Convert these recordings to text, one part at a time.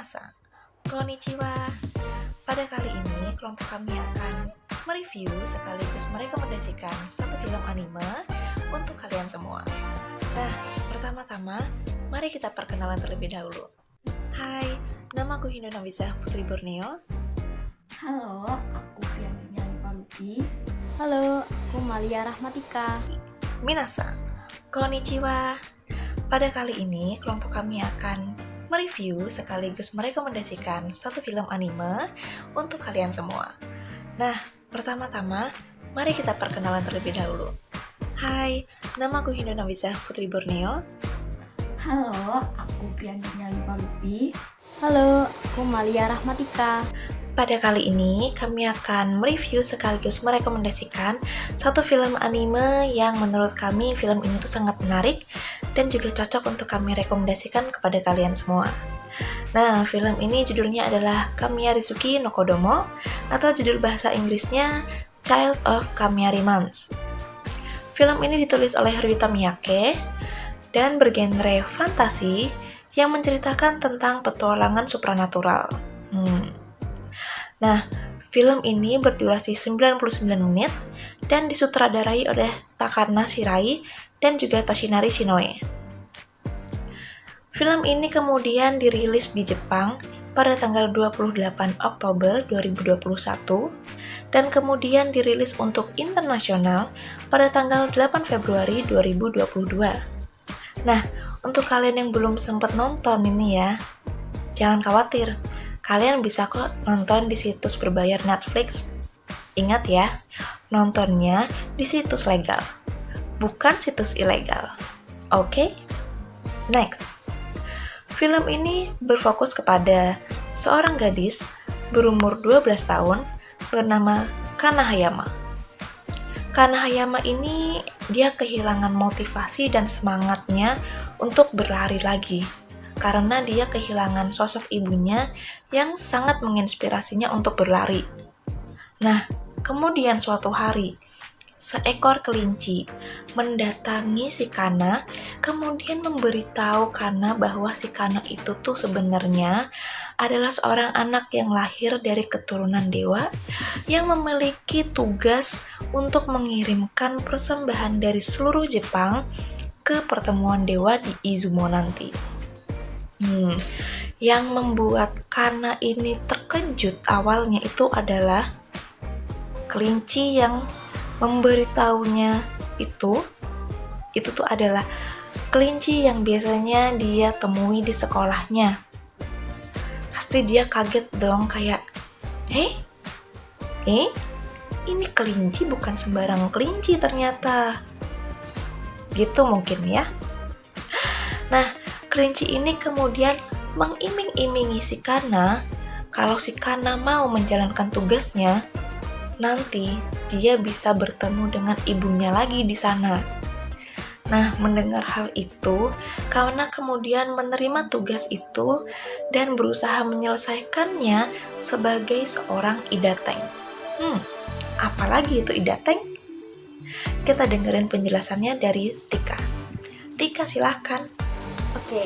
Minasan, konnichiwa. Pada kali ini, kelompok kami akan mereview sekaligus merekomendasikan satu film anime untuk kalian semua. Nah, pertama-tama, mari kita perkenalan terlebih dahulu. Hai, nama aku Hindu Nabisa Putri Borneo. Halo, aku Fianina Palupi. Halo, aku Malia Rahmatika. Minasan, konnichiwa. Pada kali ini, kelompok kami akan mereview sekaligus merekomendasikan satu film anime untuk kalian semua. Nah, pertama-tama, mari kita perkenalan terlebih dahulu. Hai, nama aku Hindu Nabisa Putri Borneo. Halo, aku Fianina Palupi. Halo, aku Malia Rahmatika. Pada kali ini, kami akan mereview sekaligus merekomendasikan satu film anime yang menurut kami film ini tuh sangat menarik dan juga cocok untuk kami rekomendasikan kepada kalian semua. Nah, film ini judulnya adalah Kamiya Rizuki no Kodomo atau judul bahasa Inggrisnya Child of Kamiya Months. Film ini ditulis oleh Ryuta Miyake dan bergenre fantasi yang menceritakan tentang petualangan supranatural. Nah, film ini berdurasi 99 menit dan disutradarai oleh Takana Shirai dan juga Toshinari Shinoe. Film ini kemudian dirilis di Jepang pada tanggal 28 Oktober 2021 dan kemudian dirilis untuk internasional pada tanggal 8 Februari 2022. Nah, untuk kalian yang belum sempat nonton ini ya, jangan khawatir. Kalian bisa kok nonton di situs berbayar Netflix. Ingat ya, nontonnya di situs legal, bukan situs ilegal. Oke? Next. Film ini berfokus kepada seorang gadis berumur 12 tahun bernama Kana Hayama. Kana Hayama ini dia kehilangan motivasi dan semangatnya untuk berlari lagi karena dia kehilangan sosok ibunya yang sangat menginspirasinya untuk berlari. Nah, kemudian suatu hari, seekor kelinci mendatangi si Kana, kemudian memberitahu Kana bahwa si Kana itu tuh sebenarnya adalah seorang anak yang lahir dari keturunan dewa yang memiliki tugas untuk mengirimkan persembahan dari seluruh Jepang ke pertemuan dewa di Izumo nanti. Yang membuat Kana ini terkejut awalnya itu adalah kelinci yang memberitahunya itu tuh adalah kelinci yang biasanya dia temui di sekolahnya. Pasti dia kaget dong kayak, ini kelinci bukan sembarang kelinci ternyata. Gitu mungkin ya. Nah, kelinci ini kemudian mengiming-imingi si Kana kalau si Kana mau menjalankan tugasnya, nanti dia bisa bertemu dengan ibunya lagi di sana. Nah, mendengar hal itu, Kana kemudian menerima tugas itu dan berusaha menyelesaikannya sebagai seorang idateng. Apalagi itu idateng? Kita dengerin penjelasannya dari Tika. Tika, silahkan. Oke,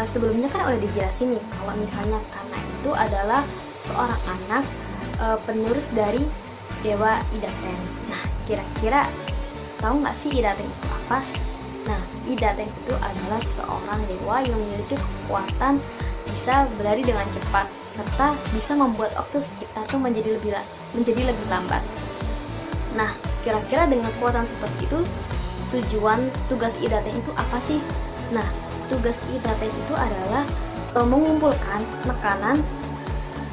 sebelumnya kan udah dijelasin nih kalau misalnya Kana itu adalah seorang anak penerus dari dewa Idaten. Nah, kira-kira tahu nggak sih Idaten itu apa? Nah, Idaten itu adalah seorang dewa yang memiliki kekuatan bisa berlari dengan cepat serta bisa membuat waktu kita tuh menjadi lebih lambat. Nah, kira-kira dengan kekuatan seperti itu, tujuan tugas Idaten itu apa sih? Nah, tugas Idaten itu adalah mengumpulkan makanan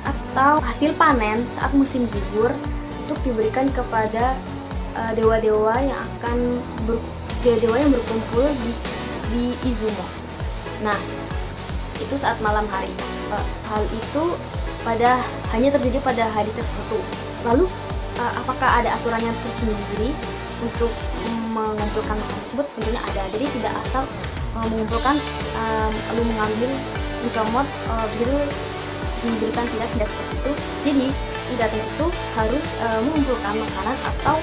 atau hasil panen saat musim gugur untuk diberikan kepada dewa-dewa yang berkumpul di Izumo. Nah, itu saat malam hari. Hal itu hanya terjadi pada hari tertentu. Lalu, apakah ada aturan yang tersendiri untuk mengumpulkan makanan tersebut? Tentunya ada. Jadi tidak asal mengumpulkan lalu mengambil, mencomot begitu diberikan, tidak seperti itu. Jadi Idaten itu harus mengumpulkan makanan atau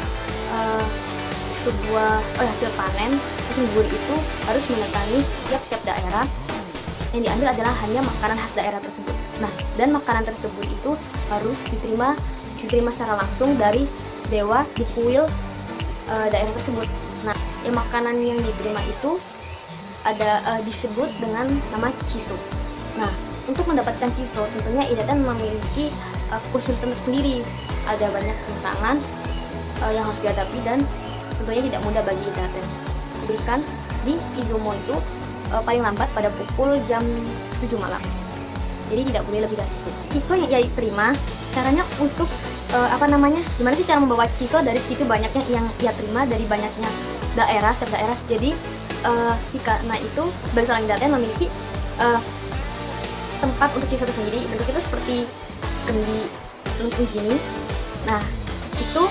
hasil panen musim gugur itu harus mendatangi setiap daerah yang diambil adalah hanya makanan khas daerah tersebut. Nah, dan makanan tersebut itu harus diterima secara langsung dari dewa di kuil daerah tersebut. Nah, yang makanan yang diterima itu ada disebut dengan nama ciso. Nah, untuk mendapatkan ciso tentunya Idaten memiliki kesulitan tersendiri. Ada banyak tantangan yang harus dihadapi dan tentunya tidak mudah bagi Idaten. Diberikan di Izumo itu paling lambat pada pukul jam 7 malam. Jadi tidak boleh lebih dari itu. Ciso yang ia terima, caranya untuk gimana sih cara membawa ciso dari segitu banyaknya yang ia terima dari banyaknya setiap daerah. Jadi si Kana itu sebagai seorang Idaten memiliki tempat untuk ciso tersendiri. Bentuk itu seperti kendi lengkung gini. Nah, itu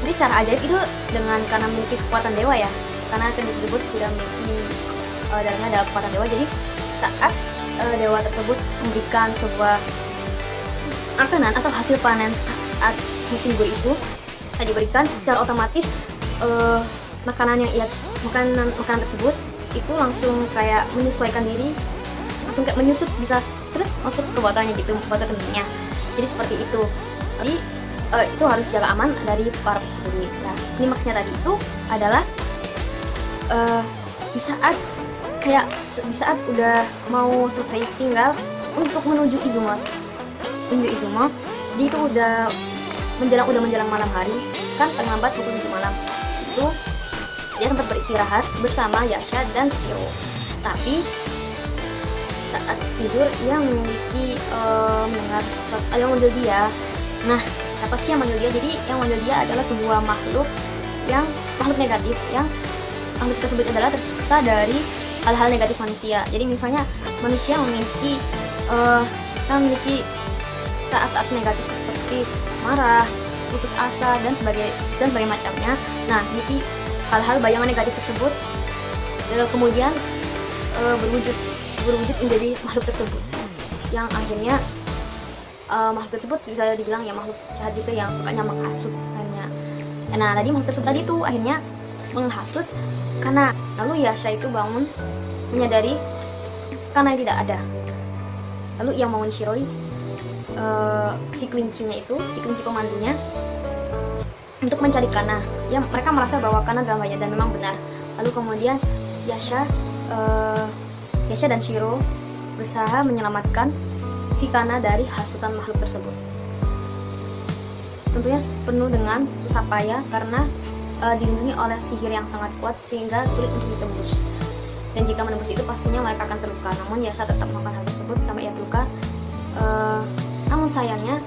jadi secara ajaib itu karena memiliki kekuatan dewa ya. Karena kendi tersebut sudah memiliki dalamnya ada kekuatan dewa. Jadi saat dewa tersebut memberikan sebuah makanan atau hasil panen saat musim gugur itu diberikan, secara otomatis makanan makanan tersebut itu langsung kayak menyesuaikan diri, langsung kayak menyusup, bisa masuk ke botolnya gitu, botol kendinya. Jadi seperti itu. Jadi itu harus jaga aman dari para pencuri. Nah, klimaksnya tadi itu adalah di saat udah mau selesai, tinggal untuk menuju Izumo. Jadi itu udah menjelang malam hari, kan paling lambat pukul 7 malam. Itu dia sempat beristirahat bersama Yasha dan Shiro. Tapi saat tidur ia memiliki mendengar sesuatu yang memanggil dia. Nah, siapa sih yang manggil dia? Jadi yang manggil dia adalah sebuah makhluk negatif, yang makhluk tersebut adalah tercipta dari hal-hal negatif manusia. Jadi misalnya manusia memiliki saat-saat negatif seperti marah, putus asa dan sebagainya macamnya. Nah, memiliki hal-hal bayangan negatif tersebut kemudian berwujud menjadi makhluk tersebut, yang akhirnya makhluk tersebut bisa dibilang ya makhluk jahat gitu, yang sukanya menghasut hanya. Nah, tadi makhluk tersebut tadi itu akhirnya menghasut karena lalu Yasha itu bangun menyadari Kana tidak ada. Lalu ia bangun Shiroi, si kelinci pemandunya, untuk mencari Kana. Ya, mereka merasa bahwa Kana dalam bahaya dan memang benar. Lalu kemudian Yasha dan Shiro berusaha menyelamatkan si Kana dari hasutan makhluk tersebut. Tentunya penuh dengan susah payah karena dilindungi oleh sihir yang sangat kuat sehingga sulit untuk ditembus. Dan jika menembus itu pastinya mereka akan terluka. Namun Yasha tetap melakukan hal tersebut sampai ia terluka. Namun sayangnya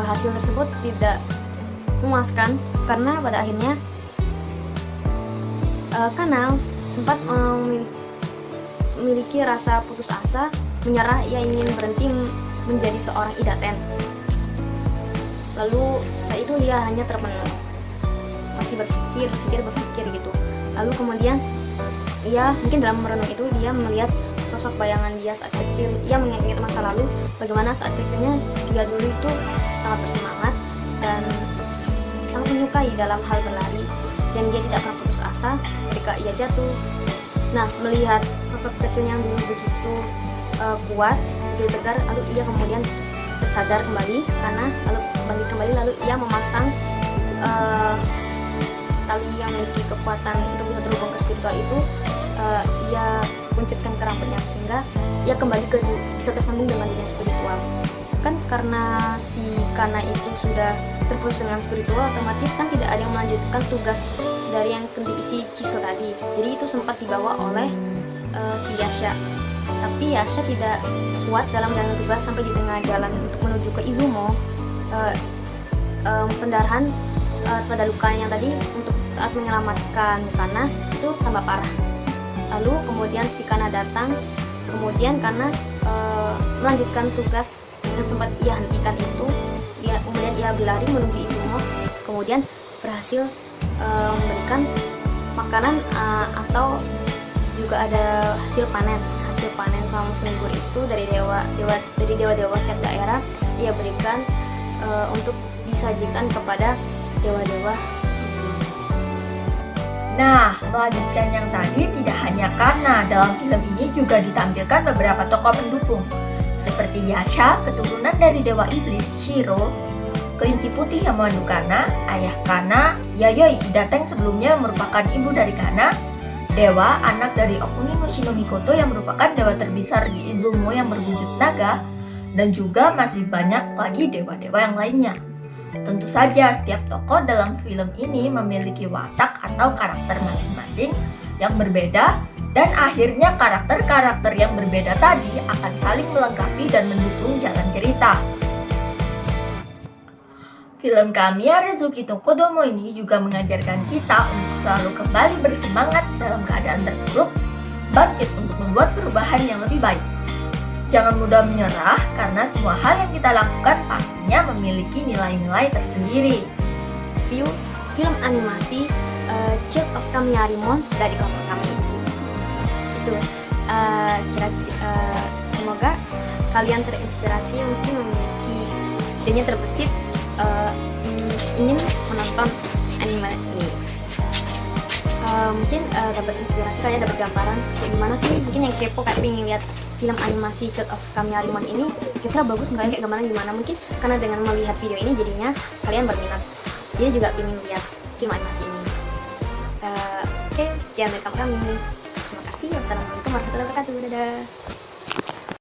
hasil tersebut tidak memuaskan karena pada akhirnya Kana sempat memiliki rasa putus asa, menyerah. Ia ingin berhenti menjadi seorang Idaten. Lalu saat itu dia hanya termenung, masih berpikir gitu. Lalu kemudian ia mungkin dalam merenung itu dia melihat sosok bayangan dia saat kecil. Ia mengingat masa lalu, bagaimana saat kecilnya dia dulu itu sangat bersemangat dan sangat menyukai dalam hal berlari, dan dia tidak pernah putus asa ketika ia jatuh. Nah, melihat sosok kecilnya yang dulu begitu kuat, begitu tegar, lalu ia kemudian tersadar kembali lalu ia memasang tali yang memiliki kekuatan untuk bisa terhubung ke spiritual itu. Ia kuncirkan ke rambutnya sehingga ia kembali bisa tersambung dengan dunia spiritual. Kan karena si Kana itu sudah terputus dengan spiritual, otomatis kan tidak ada yang melanjutkan tugas dari yang diisi Chiso tadi. Jadi itu sempat dibawa oleh si Yasha. Tapi Yasha tidak kuat dalam menjalankan tugas sampai di tengah jalan untuk menuju ke Izumo. Pendarahan pada lukanya tadi untuk saat menyelamatkan Kana itu tambah parah. Lalu kemudian si Kana datang, kemudian Kana melanjutkan tugas yang sempat ia hentikan itu. Kemudian ia berlari menuju Izumo, kemudian berhasil memberikan makanan atau juga ada hasil panen selama musim gugur itu dari dewa-dewa setiap daerah. Ia berikan untuk disajikan kepada dewa-dewa Izumo. Nah, melanjutkan yang tadi, tidak hanya karena dalam film ini juga ditampilkan beberapa tokoh pendukung seperti Yasha, keturunan dari dewa iblis Shiro, kelinci putih yang mengandung Kana, ayah Kana, Yayoi Idateng sebelumnya merupakan ibu dari Kana, Dewa, anak dari Okuni no Shino Mikoto yang merupakan dewa terbesar di Izumo yang berwujud naga, dan juga masih banyak lagi dewa-dewa yang lainnya. Tentu saja setiap tokoh dalam film ini memiliki watak atau karakter masing-masing yang berbeda, dan akhirnya karakter-karakter yang berbeda tadi akan saling melengkapi dan mendukung jalan cerita. Film Kamiya Rezuki no Kodomo ini juga mengajarkan kita untuk selalu kembali bersemangat dalam keadaan terpuruk, bangkit untuk membuat perubahan yang lebih baik. Jangan mudah menyerah karena semua hal yang kita lakukan pastinya memiliki nilai-nilai tersendiri. Review film animasi Child of Kamiyarimon dari kelompok kami. Itu semoga kalian terinspirasi, mungkin memiliki idenya terbesit ingin menonton anime ini. Mungkin dapat inspirasi, kalian dapat gambaran kayak gimana sih, mungkin yang kepo kayak pengen lihat film animasi Child of Kamiyarimon ini kira-kira bagus nggak ya, kayak gimana, mungkin karena dengan melihat video ini jadinya kalian berminat, dia juga pengen lihat film animasi ini. Oke, sekian dari kami. Terima kasih. Wassalamualaikum warahmatullahi wabarakatuh. Dadah.